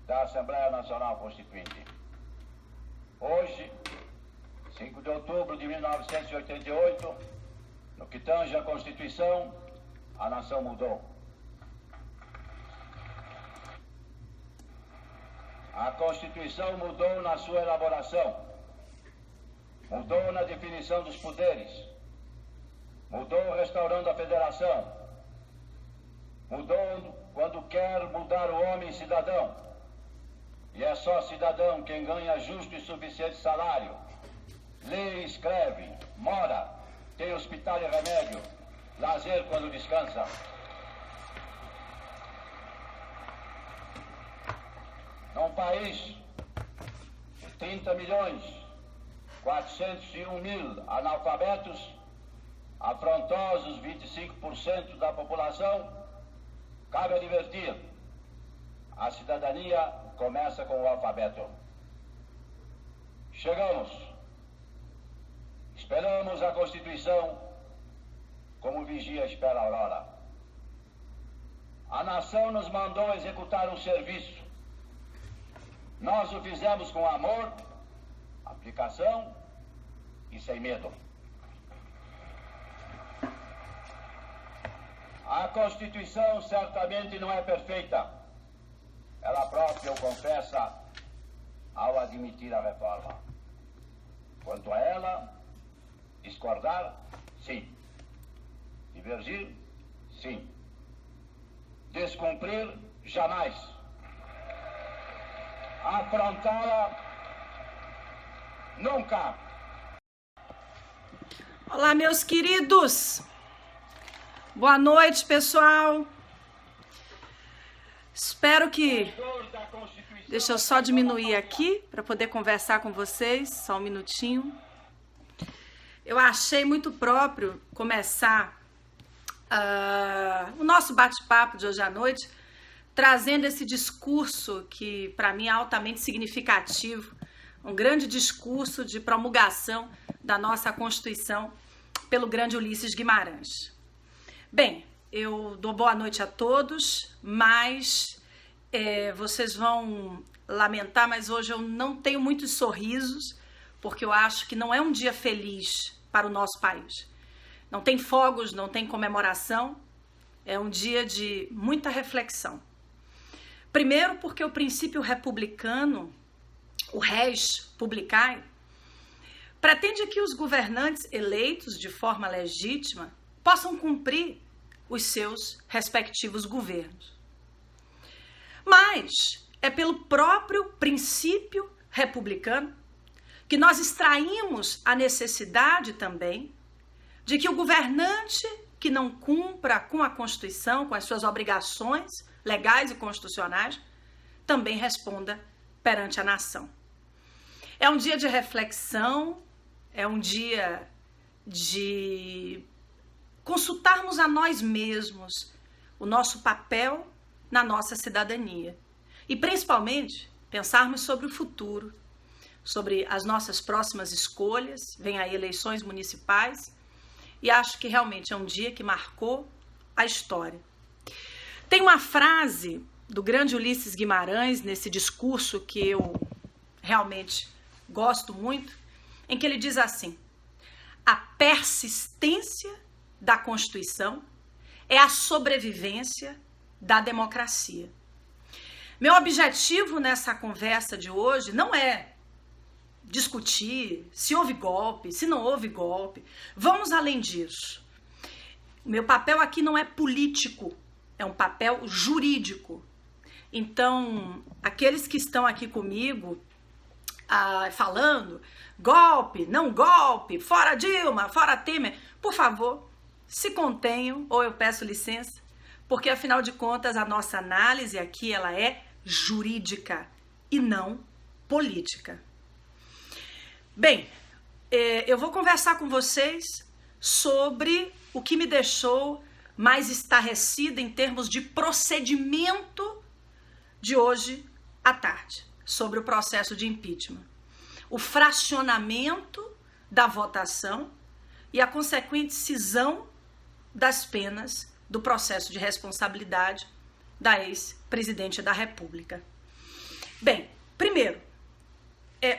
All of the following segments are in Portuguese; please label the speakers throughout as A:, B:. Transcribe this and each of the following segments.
A: da Assembleia Nacional Constituinte. Hoje, 5 de outubro de 1988, no que tange à Constituição, a nação mudou. A Constituição mudou na sua elaboração, mudou na definição dos poderes, mudou restaurando a federação, mudou quando quer mudar o homem cidadão. E é só cidadão quem ganha justo e suficiente salário, lê e escreve, mora, tem hospital e remédio, lazer quando descansa. Num país de 30 milhões, 401 mil analfabetos, afrontosos 25% da população, cabe advertir, a cidadania começa com o alfabeto. Chegamos, esperamos a Constituição como vigia espera a aurora. A nação nos mandou executar um serviço. Nós o fizemos com amor, aplicação e sem medo. A Constituição certamente não é perfeita. Ela própria o confessa ao admitir a reforma. Quanto a ela, discordar, sim. Divergir, sim. Descumprir, jamais. Afrontá-la, nunca.
B: Olá, meus queridos. Boa noite, pessoal. Espero que... Deixa eu só diminuir aqui para poder conversar com vocês, só um minutinho. Eu achei muito próprio começar o nosso bate-papo de hoje à noite trazendo esse discurso que, para mim, é altamente significativo, um grande discurso de promulgação da nossa Constituição pelo grande Ulisses Guimarães. Bem, eu dou boa noite a todos, mas vocês vão lamentar, mas hoje eu não tenho muitos sorrisos, porque eu acho que não é um dia feliz para o nosso país. Não tem fogos, não tem comemoração, é um dia de muita reflexão. Primeiro porque o princípio republicano, o res publicae, pretende que os governantes eleitos de forma legítima possam cumprir os seus respectivos governos. Mas é pelo próprio princípio republicano que nós extraímos a necessidade também de que o governante que não cumpra com a Constituição, com as suas obrigações legais e constitucionais, também responda perante a nação. É um dia de reflexão, é um dia de consultarmos a nós mesmos o nosso papel na nossa cidadania e, principalmente, pensarmos sobre o futuro, sobre as nossas próximas escolhas. Vem aí eleições municipais e acho que realmente é um dia que marcou a história. Tem uma frase do grande Ulisses Guimarães nesse discurso que eu realmente gosto muito, em que ele diz assim: a persistência da Constituição é a sobrevivência da democracia. Meu objetivo nessa conversa de hoje não é discutir se houve golpe, se não houve golpe. Vamos além disso. Meu papel aqui não é político, é um papel jurídico. Então, aqueles que estão aqui comigo falando golpe, não golpe, fora Dilma, fora Temer, por favor, se contenham, ou eu peço licença, porque afinal de contas a nossa análise aqui ela é jurídica e não política. Bem, eu vou conversar com vocês sobre o que me deixou mais estarrecida em termos de procedimento de hoje à tarde, sobre o processo de impeachment. O fracionamento da votação e a consequente cisão das penas do processo de responsabilidade da ex-presidente da República. Bem, primeiro,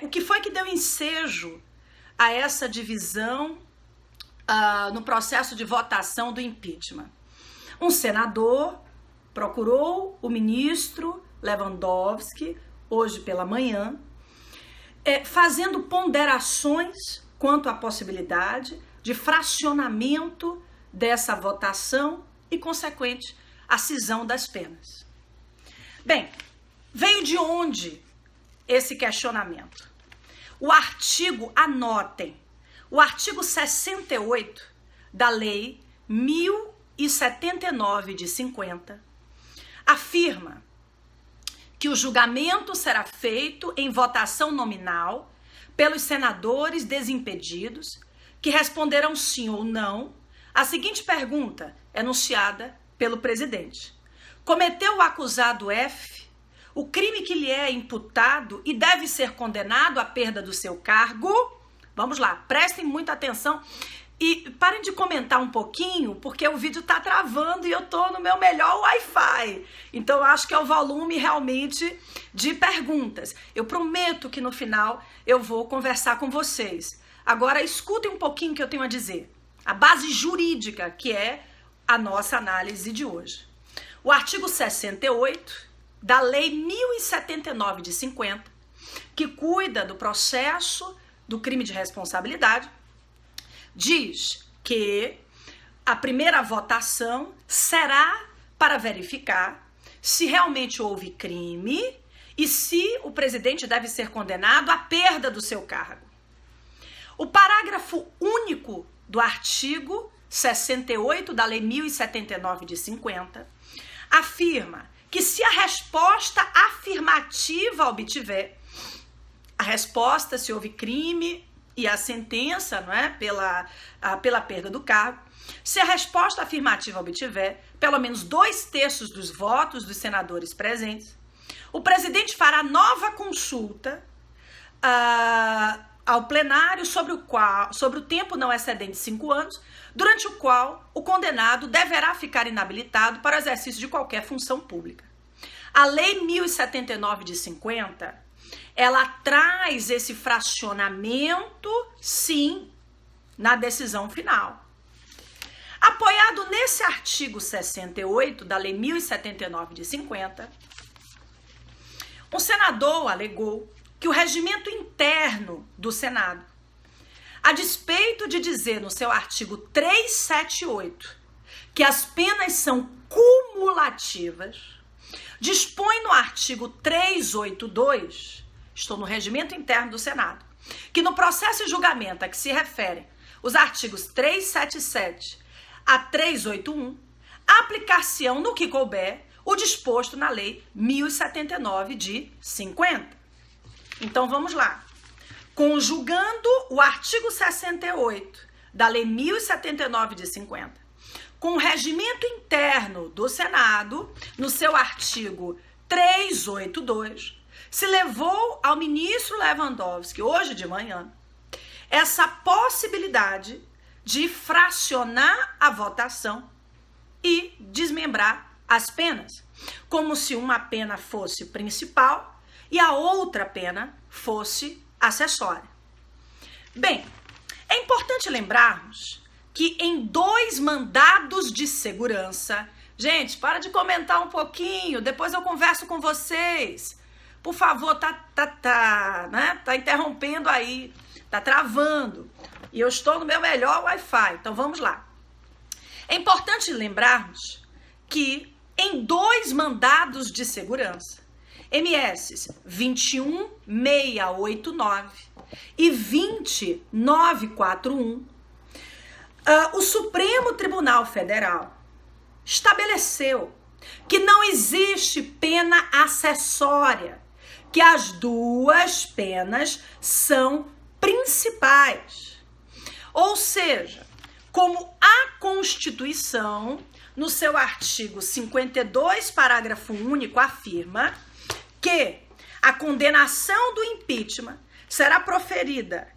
B: o que foi que deu ensejo a essa divisão no processo de votação do impeachment? Um senador procurou o ministro Lewandowski, hoje pela manhã, fazendo ponderações quanto à possibilidade de fracionamento dessa votação e consequente a cisão das penas. Bem, veio de onde esse questionamento? O artigo, anotem, o artigo 68 da Lei 1079 de 50 afirma que o julgamento será feito em votação nominal pelos senadores desimpedidos que responderão sim ou não à seguinte pergunta enunciada pelo presidente: cometeu o acusado F o crime que lhe é imputado e deve ser condenado à perda do seu cargo? Vamos lá, prestem muita atenção e parem de comentar um pouquinho, porque o vídeo tá travando e eu tô no meu melhor Wi-Fi. Então eu acho que é o volume realmente de perguntas. Eu prometo que no final eu vou conversar com vocês. Agora escutem um pouquinho o que eu tenho a dizer. A base jurídica, que é a nossa análise de hoje. O artigo 68 da Lei 1079 de 50, que cuida do processo do crime de responsabilidade, diz que a primeira votação será para verificar se realmente houve crime e se o presidente deve ser condenado à perda do seu cargo. O parágrafo único do artigo 68 da Lei 1079 de 50 afirma que se a resposta afirmativa obtiver, a resposta se houve crime e a sentença, não é, pela perda do cargo, se a resposta afirmativa obtiver pelo menos 2/3 dos votos dos senadores presentes, o presidente fará nova consulta ao plenário sobre o tempo não excedente de 5 anos, durante o qual o condenado deverá ficar inabilitado para o exercício de qualquer função pública. A Lei 1079 de 50, ela traz esse fracionamento, sim, na decisão final. Apoiado nesse artigo 68 da Lei 1079 de 50, um senador alegou que o regimento interno do Senado, a despeito de dizer no seu artigo 378 que as penas são cumulativas, dispõe no artigo 382, estou no regimento interno do Senado, que no processo e julgamento a que se referem os artigos 377 a 381, aplicar-se-ão no que couber o disposto na Lei 1079 de 50. Então vamos lá. Conjugando o artigo 68 da Lei 1079 de 50 com o regimento interno do Senado, no seu artigo 382, se levou ao ministro Lewandowski, hoje de manhã, essa possibilidade de fracionar a votação e desmembrar as penas, como se uma pena fosse principal e a outra pena fosse acessória. Bem, é importante lembrarmos que em 2 mandados de segurança... Gente, para de comentar um pouquinho, depois eu converso com vocês. Por favor, tá interrompendo aí, tá travando. E eu estou no meu melhor Wi-Fi, então vamos lá. É importante lembrarmos que em 2 mandados de segurança, MS 21689 e 20941, o Supremo Tribunal Federal estabeleceu que não existe pena acessória, que as 2 penas são principais. Ou seja, como a Constituição, no seu artigo 52, parágrafo único, afirma que a condenação do impeachment será proferida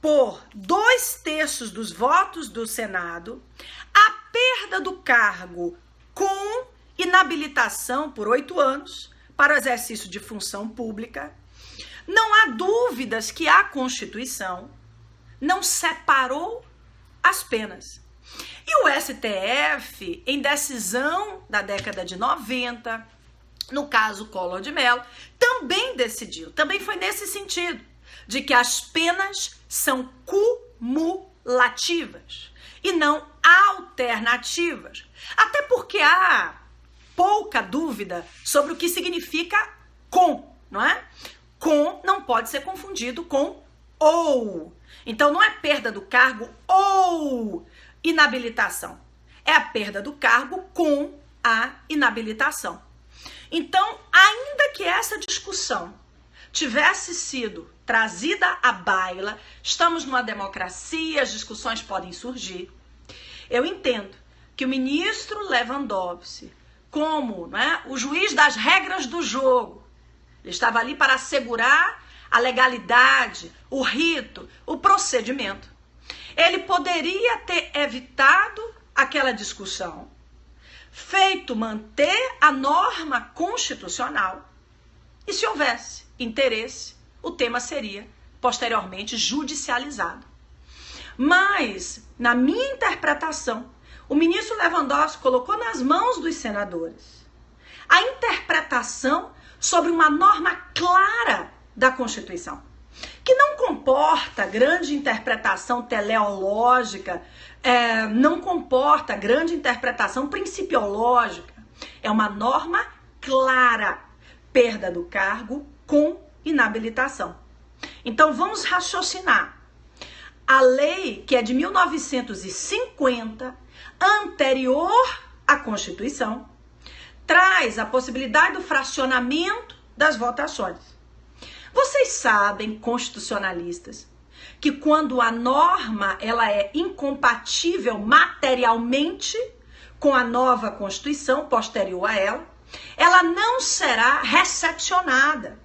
B: por 2/3 dos votos do Senado, a perda do cargo com inabilitação por 8 anos para o exercício de função pública. Não há dúvidas que a Constituição não separou as penas. E o STF, em decisão da década de 90, no caso Collor de Mello, também decidiu, também foi nesse sentido, de que as penas são cumulativas e não alternativas. Até porque há pouca dúvida sobre o que significa com, não é? Com não pode ser confundido com ou. Então não é perda do cargo ou inabilitação. É a perda do cargo com a inabilitação. Então, ainda que essa discussão tivesse sido trazida à baila, estamos numa democracia, as discussões podem surgir. Eu entendo que o ministro Lewandowski, como, né, o juiz das regras do jogo, ele estava ali para assegurar a legalidade, o rito, o procedimento. Ele poderia ter evitado aquela discussão, feito manter a norma constitucional, e se houvesse interesse, o tema seria posteriormente judicializado. Mas, na minha interpretação, o ministro Lewandowski colocou nas mãos dos senadores a interpretação sobre uma norma clara da Constituição, que não comporta grande interpretação teleológica, não comporta grande interpretação principiológica. É uma norma clara, perda do cargo com inabilitação. Então vamos raciocinar. A lei, que é de 1950, anterior à Constituição, traz a possibilidade do fracionamento das votações. Vocês sabem, constitucionalistas, que quando a norma ela é incompatível materialmente com a nova Constituição posterior a ela não será recepcionada.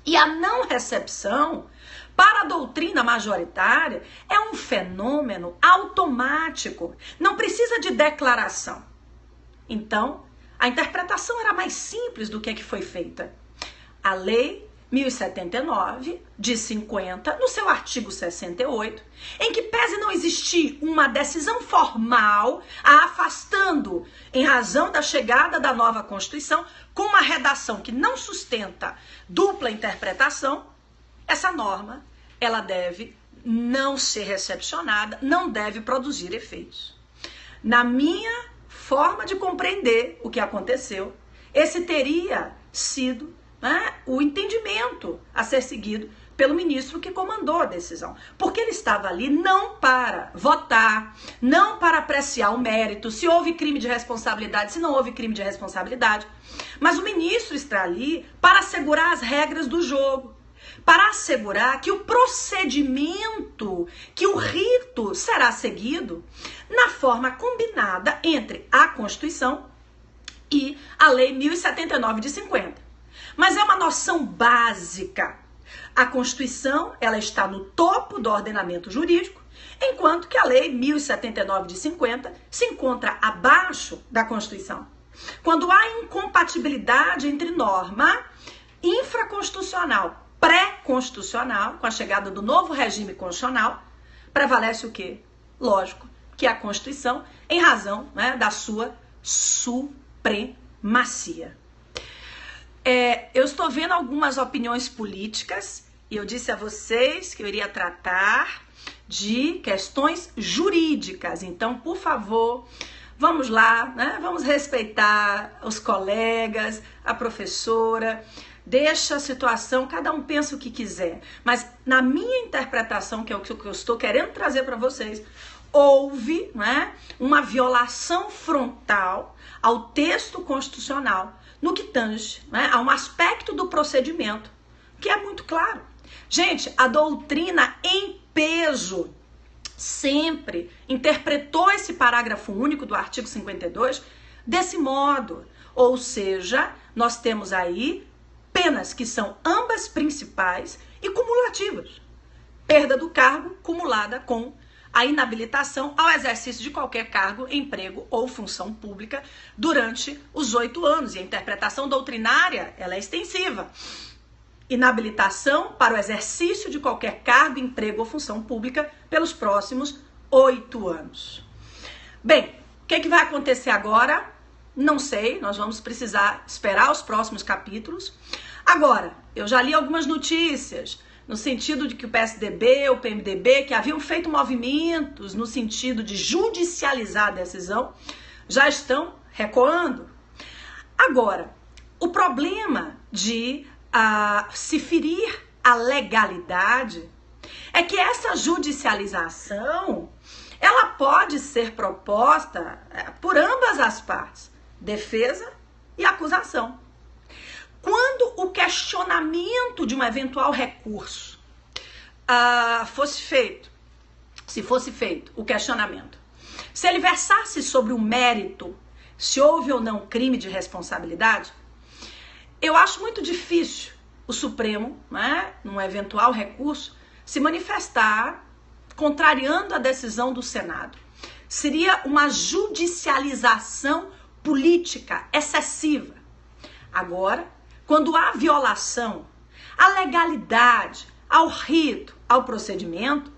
B: E a não recepção, para a doutrina majoritária, é um fenômeno automático, não precisa de declaração. Então, a interpretação era mais simples do que foi feita. A lei 1079 de 50, no seu artigo 68, em que pese não existir uma decisão formal a afastando em razão da chegada da nova Constituição, com uma redação que não sustenta dupla interpretação, essa norma, ela deve não ser recepcionada, não deve produzir efeitos. Na minha forma de compreender o que aconteceu, esse teria sido o entendimento a ser seguido pelo ministro que comandou a decisão. Porque ele estava ali não para votar, não para apreciar o mérito, se houve crime de responsabilidade, se não houve crime de responsabilidade. Mas o ministro está ali para assegurar as regras do jogo, para assegurar que o procedimento, que o rito será seguido na forma combinada entre a Constituição e a Lei 1079 de 50. Mas é uma noção básica. A Constituição, ela está no topo do ordenamento jurídico, enquanto que a Lei 1079 de 50 se encontra abaixo da Constituição. Quando há incompatibilidade entre norma infraconstitucional, pré-constitucional, com a chegada do novo regime constitucional, prevalece o quê? Lógico, que a Constituição, em razão da sua supremacia. Eu estou vendo algumas opiniões políticas e eu disse a vocês que eu iria tratar de questões jurídicas. Então, por favor, vamos lá, vamos respeitar os colegas, a professora, deixa a situação, cada um pensa o que quiser. Mas na minha interpretação, que é o que eu estou querendo trazer para vocês, houve uma violação frontal ao texto constitucional, no que tange a um aspecto do procedimento, que é muito claro. Gente, a doutrina em peso sempre interpretou esse parágrafo único do artigo 52 desse modo. Ou seja, nós temos aí penas que são ambas principais e cumulativas. Perda do cargo cumulada com a inabilitação ao exercício de qualquer cargo, emprego ou função pública durante os 8 anos. E a interpretação doutrinária, ela é extensiva. Inabilitação para o exercício de qualquer cargo, emprego ou função pública pelos próximos 8 anos. Bem, o que vai acontecer agora? Não sei, nós vamos precisar esperar os próximos capítulos. Agora, eu já li algumas notícias no sentido de que o PSDB, o PMDB, que haviam feito movimentos no sentido de judicializar a decisão, já estão recuando. Agora, o problema de se ferir a legalidade é que essa judicialização, ela pode ser proposta por ambas as partes, defesa e acusação. Quando o questionamento de um eventual recurso fosse feito, se fosse feito o questionamento, se ele versasse sobre o mérito, se houve ou não crime de responsabilidade, eu acho muito difícil o Supremo, né, num eventual recurso, se manifestar contrariando a decisão do Senado. Seria uma judicialização política excessiva. Agora, quando há violação à legalidade, ao rito, ao procedimento,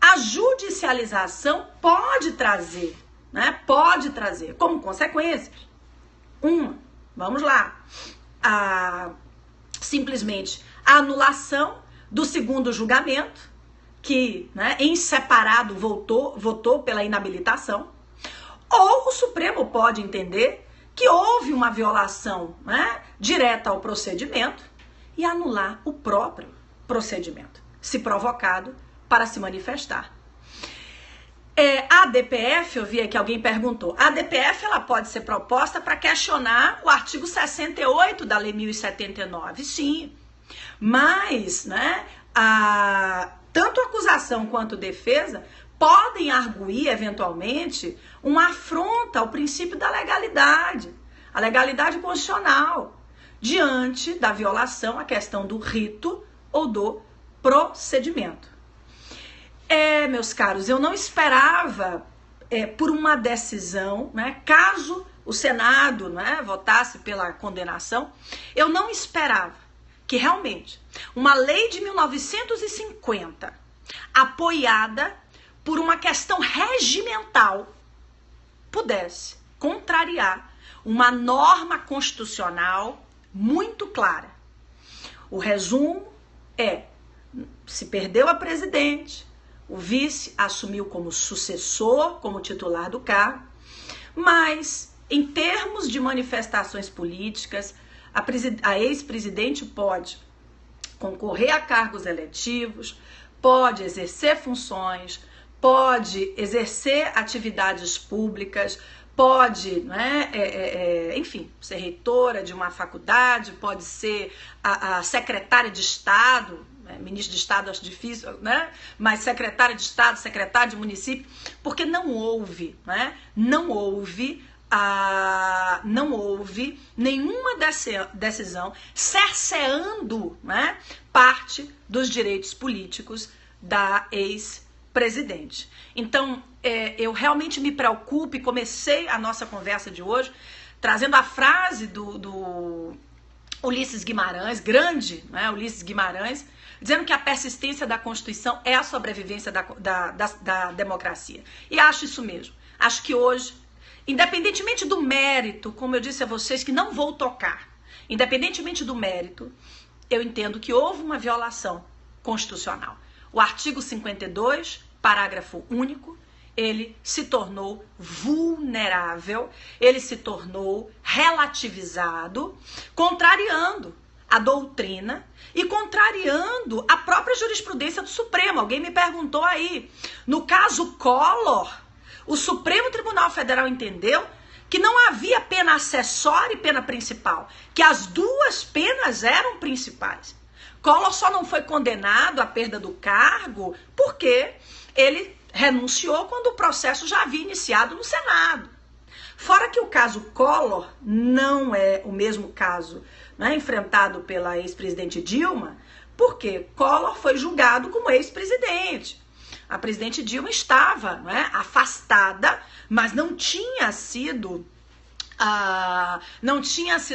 B: a judicialização pode trazer, né? Pode trazer como consequência vamos lá, simplesmente a anulação do segundo julgamento, que, né, em separado votou pela inabilitação, ou o Supremo pode entender que houve uma violação, né, direta ao procedimento e anular o próprio procedimento, se provocado para se manifestar. A DPF, eu vi aqui alguém perguntou, a DPF ela pode ser proposta para questionar o artigo 68 da Lei 1079, sim, mas, né, tanto a acusação quanto a defesa podem arguir, eventualmente, uma afronta ao princípio da legalidade, a legalidade constitucional, diante da violação à questão do rito ou do procedimento. Meus caros, eu não esperava por uma decisão, né, caso o Senado, né, votasse pela condenação, eu não esperava que realmente uma lei de 1950, apoiada por uma questão regimental, pudesse contrariar uma norma constitucional muito clara. O resumo se perdeu a presidente, o vice assumiu como sucessor, como titular do cargo, mas em termos de manifestações políticas, a ex-presidente pode concorrer a cargos eletivos, pode exercer funções, pode exercer atividades públicas, pode, né, enfim, ser reitora de uma faculdade, pode ser a secretária de Estado, ministro de Estado acho difícil, né? Mas secretária de Estado, secretário de município, porque não houve, né? Não houve nenhuma decisão cerceando, né, parte dos direitos políticos da ex-presidente. Então, eu realmente me preocupo e comecei a nossa conversa de hoje trazendo a frase do Ulisses Guimarães, grande, né, Ulisses Guimarães, dizendo que a persistência da Constituição é a sobrevivência da democracia. E acho isso mesmo. Acho que hoje, independentemente do mérito, como eu disse a vocês, que não vou tocar, independentemente do mérito, eu entendo que houve uma violação constitucional. O artigo 52, parágrafo único, ele se tornou vulnerável, ele se tornou relativizado, contrariando a doutrina e contrariando a própria jurisprudência do Supremo. Alguém me perguntou aí, no caso Collor, o Supremo Tribunal Federal entendeu que não havia pena acessória e pena principal, que as duas penas eram principais. Collor só não foi condenado à perda do cargo porque ele renunciou quando o processo já havia iniciado no Senado. Fora que o caso Collor não é o mesmo caso, né, enfrentado pela ex-presidente Dilma, porque Collor foi julgado como ex-presidente. A presidente Dilma estava, né, afastada, mas não tinha sido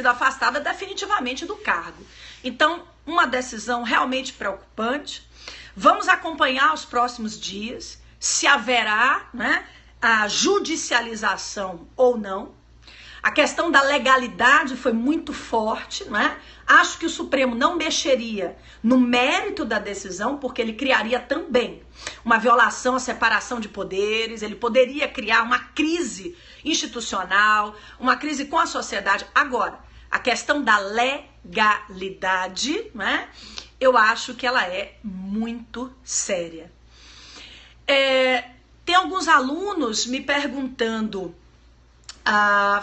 B: afastada definitivamente do cargo. Então, uma decisão realmente preocupante. Vamos acompanhar os próximos dias se haverá, né, a judicialização ou não. A questão da legalidade foi muito forte, né? Acho que o Supremo não mexeria no mérito da decisão, porque ele criaria também uma violação à separação de poderes, ele poderia criar uma crise institucional, uma crise com a sociedade. Agora, a questão da legalidade, né? Eu acho que ela é muito séria. Tem alguns alunos me perguntando,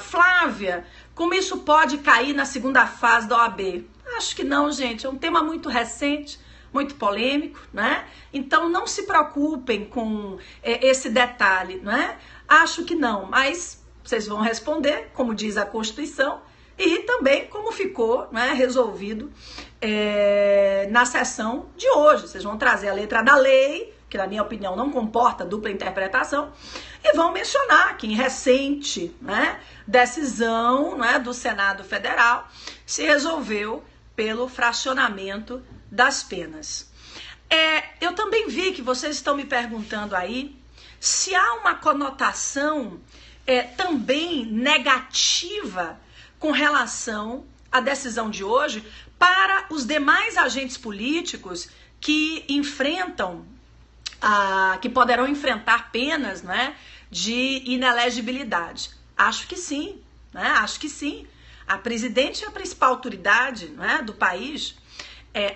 B: Flávia, como isso pode cair na segunda fase da OAB? Acho que não, gente, é um tema muito recente, muito polêmico, né? Então não se preocupem com esse detalhe, né? Acho que não, mas vocês vão responder, como diz a Constituição, e também como ficou, né, resolvido na sessão de hoje. Vocês vão trazer a letra da lei, que na minha opinião não comporta dupla interpretação, e vão mencionar que em recente, né, decisão, né, do Senado Federal se resolveu pelo fracionamento das penas. Eu também vi que vocês estão me perguntando aí se há uma conotação também negativa com relação à decisão de hoje para os demais agentes políticos que enfrentam, que poderão enfrentar penas, né, de inelegibilidade. Acho que sim, né? Acho que sim. A presidente é a principal autoridade, né, do país.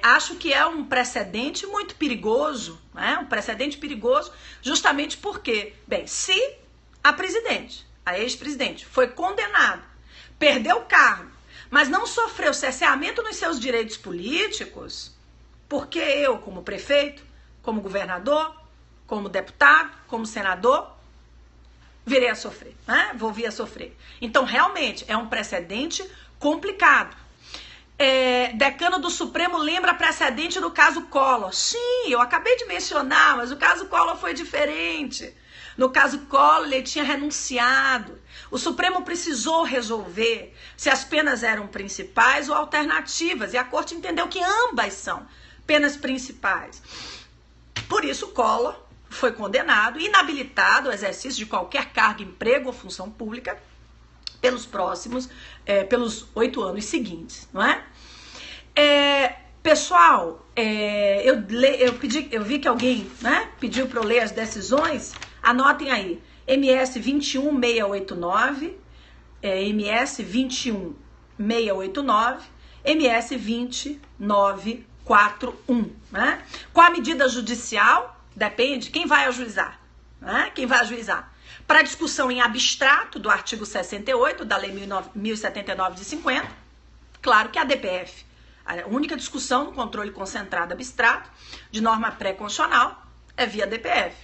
B: Acho que é um precedente muito perigoso, né? Um precedente perigoso justamente porque, bem, se a presidente, a ex-presidente, foi condenada, perdeu o cargo, mas não sofreu cerceamento nos seus direitos políticos, porque eu, como prefeito, como governador, como deputado, como senador, virei a sofrer, né? Vou vir a sofrer. Então, realmente, é um precedente complicado. Decano do Supremo lembra precedente do caso Collor. Sim, eu acabei de mencionar, mas o caso Collor foi diferente. No caso Collor, ele tinha renunciado. O Supremo precisou resolver se as penas eram principais ou alternativas, e a Corte entendeu que ambas são penas principais. Por isso, Collor foi condenado, inabilitado ao exercício de qualquer cargo, emprego ou função pública pelos 8 anos seguintes, não é? Pessoal, eu vi que alguém, né, pediu para eu ler as decisões. Anotem aí, MS 21689, MS 21689, MS 20941, né? Qual a medida judicial? Depende, quem vai ajuizar, né? Quem vai ajuizar? Para discussão em abstrato do artigo 68 da Lei 1079 de 50, claro que a DPF, a única discussão no controle concentrado abstrato de norma pré-constitucional é via DPF.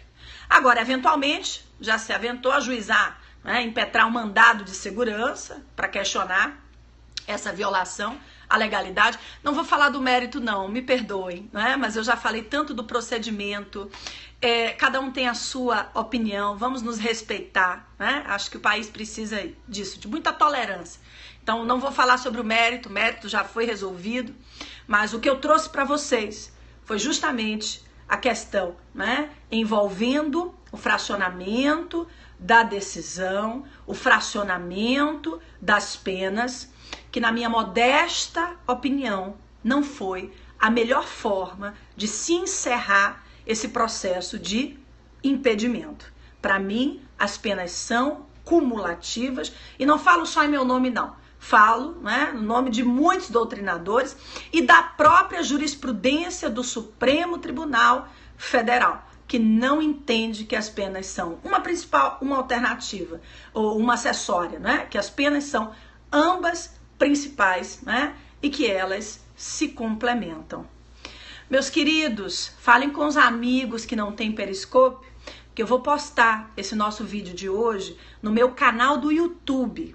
B: Agora, eventualmente, já se aventou a ajuizar, né, impetrar um mandado de segurança para questionar essa violação à legalidade. Não vou falar do mérito não, me perdoem, né? Mas eu já falei tanto do procedimento. Cada um tem a sua opinião, vamos nos respeitar, né? Acho que o país precisa disso, de muita tolerância. Então não vou falar sobre o mérito já foi resolvido, mas o que eu trouxe para vocês foi justamente a questão, né, envolvendo o fracionamento da decisão, o fracionamento das penas, que na minha modesta opinião não foi a melhor forma de se encerrar esse processo de impedimento. Para mim, as penas são cumulativas, e não falo só em meu nome não, falo, né, no nome de muitos doutrinadores e da própria jurisprudência do Supremo Tribunal Federal, que não entende que as penas são uma principal, uma alternativa, ou uma acessória, né, que as penas são ambas principais, né, e que elas se complementam. Meus queridos, falem com os amigos que não têm Periscope, que eu vou postar esse nosso vídeo de hoje no meu canal do YouTube.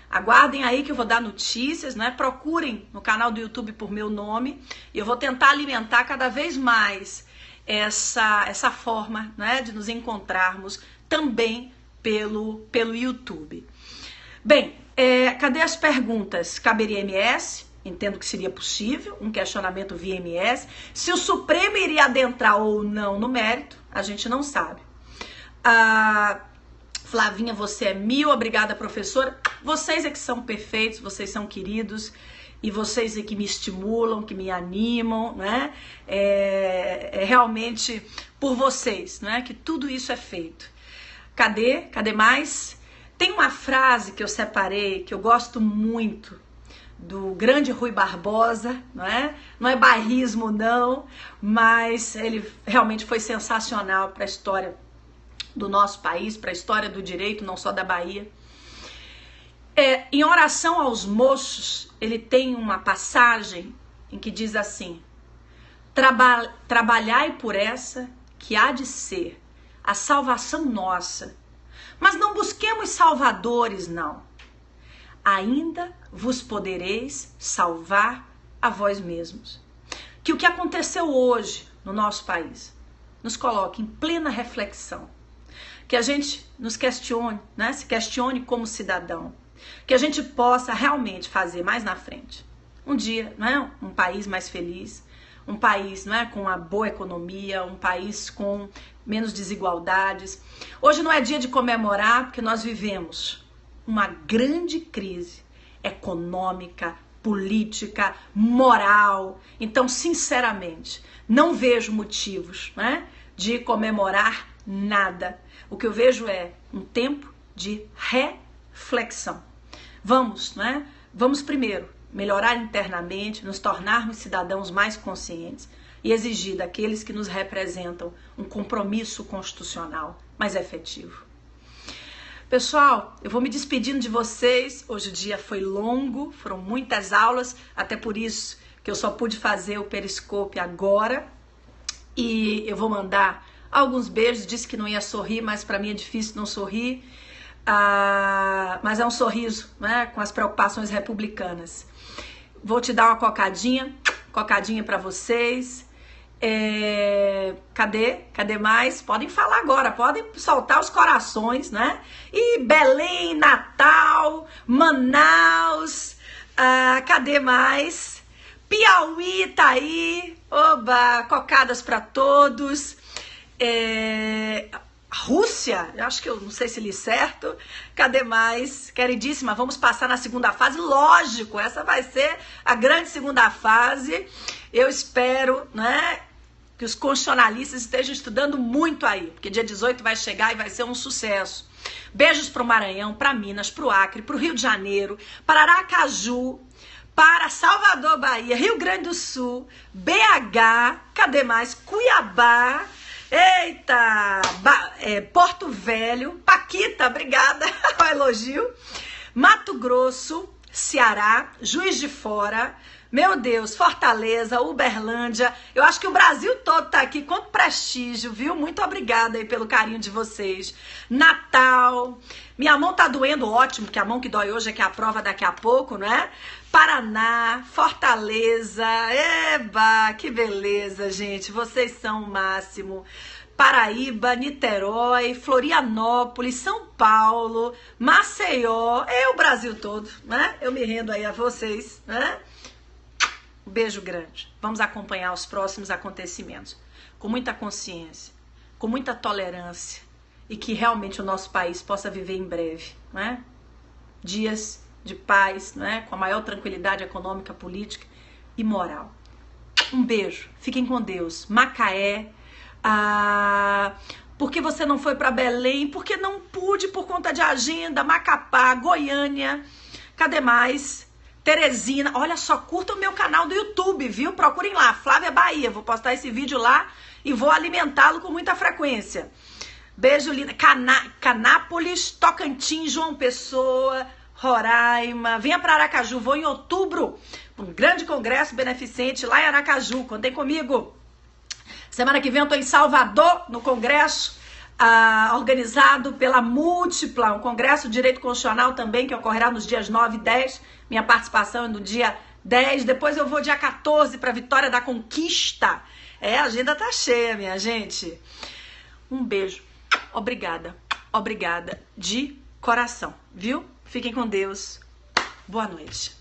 B: Aguardem aí que eu vou dar notícias, né? Procurem no canal do YouTube por meu nome e eu vou tentar alimentar cada vez mais essa forma, né, de nos encontrarmos também pelo YouTube. Bem, cadê as perguntas? Caberia MS? Entendo que seria possível, um questionamento via MS. Se o Supremo iria adentrar ou não no mérito, a gente não sabe. Flavinha, você é 1000, obrigada, professora. Vocês é que são perfeitos, vocês são queridos, e vocês é que me estimulam, que me animam, né? É realmente por vocês, né, que tudo isso é feito. Cadê mais? Tem uma frase que eu separei, que eu gosto muito, do grande Rui Barbosa, não é bairrismo não, mas ele realmente foi sensacional para a história do nosso país, para a história do direito, não só da Bahia. Em Oração aos Moços, ele tem uma passagem em que diz assim: trabalhai por essa que há de ser a salvação nossa, mas não busquemos salvadores, não. Ainda vos podereis salvar a vós mesmos. Que o que aconteceu hoje no nosso país nos coloque em plena reflexão. Que a gente nos questione, né? Se questione como cidadão. Que a gente possa realmente fazer mais na frente. Um dia, né? Um país mais feliz, um país, né, com uma boa economia, um país com menos desigualdades. Hoje não é dia de comemorar, porque nós vivemos uma grande crise econômica, política, moral. Então, sinceramente, não vejo motivos, né, de comemorar nada. O que eu vejo é um tempo de reflexão. Vamos, né? Vamos primeiro melhorar internamente, nos tornarmos cidadãos mais conscientes e exigir daqueles que nos representam um compromisso constitucional mais efetivo. Pessoal, eu vou me despedindo de vocês. Hoje o dia foi longo, foram muitas aulas, até por isso que eu só pude fazer o Periscope agora. E eu vou mandar alguns beijos, disse que não ia sorrir, mas para mim é difícil não sorrir. Mas é um sorriso, né, com as preocupações republicanas. Vou te dar uma cocadinha para vocês. Cadê mais? Podem falar agora, podem soltar os corações, né? E Belém, Natal, Manaus, cadê mais? Piauí tá aí, oba, cocadas para todos. Rússia, eu acho que eu não sei se li certo. Cadê mais? Queridíssima, vamos passar na segunda fase. Lógico, essa vai ser a grande segunda fase. Eu espero, né, que os constitucionalistas estejam estudando muito aí, porque dia 18 vai chegar e vai ser um sucesso. Beijos para o Maranhão, para Minas, para o Acre, para o Rio de Janeiro, para Aracaju, para Salvador, Bahia, Rio Grande do Sul, BH, cadê mais? Cuiabá. Eita, Porto Velho, Paquita, obrigada ao elogio, Mato Grosso, Ceará, Juiz de Fora, meu Deus, Fortaleza, Uberlândia, eu acho que o Brasil todo tá aqui, quanto prestígio, viu? Muito obrigada aí pelo carinho de vocês. Natal, minha mão tá doendo, ótimo, porque a mão que dói hoje é que é a prova daqui a pouco, né? Paraná, Fortaleza, eba, que beleza, gente, vocês são o máximo. Paraíba, Niterói, Florianópolis, São Paulo, Maceió, o Brasil todo, né? Eu me rendo aí a vocês, né? Um beijo grande. Vamos acompanhar os próximos acontecimentos com muita consciência, com muita tolerância e que realmente o nosso país possa viver em breve, né? Dias de paz, né? Com a maior tranquilidade econômica, política e moral. Um beijo, fiquem com Deus. Macaé, por que você não foi para Belém? Porque não pude por conta de agenda. Macapá, Goiânia, cadê mais? Teresina, olha só, curta o meu canal do YouTube, viu? Procurem lá, Flávia Bahia, vou postar esse vídeo lá e vou alimentá-lo com muita frequência. Beijo, linda. Canápolis, Tocantins, João Pessoa, Roraima, venha para Aracaju, vou em outubro, um grande congresso beneficente lá em Aracaju, contem comigo. Semana que vem eu estou em Salvador, no congresso organizado pela Múltipla, um congresso de direito constitucional também, que ocorrerá nos dias 9 e 10, minha participação é no dia 10, depois eu vou dia 14 para Vitória da Conquista, A agenda tá cheia, minha gente. Um beijo. Obrigada. Obrigada de coração, viu? Fiquem com Deus. Boa noite.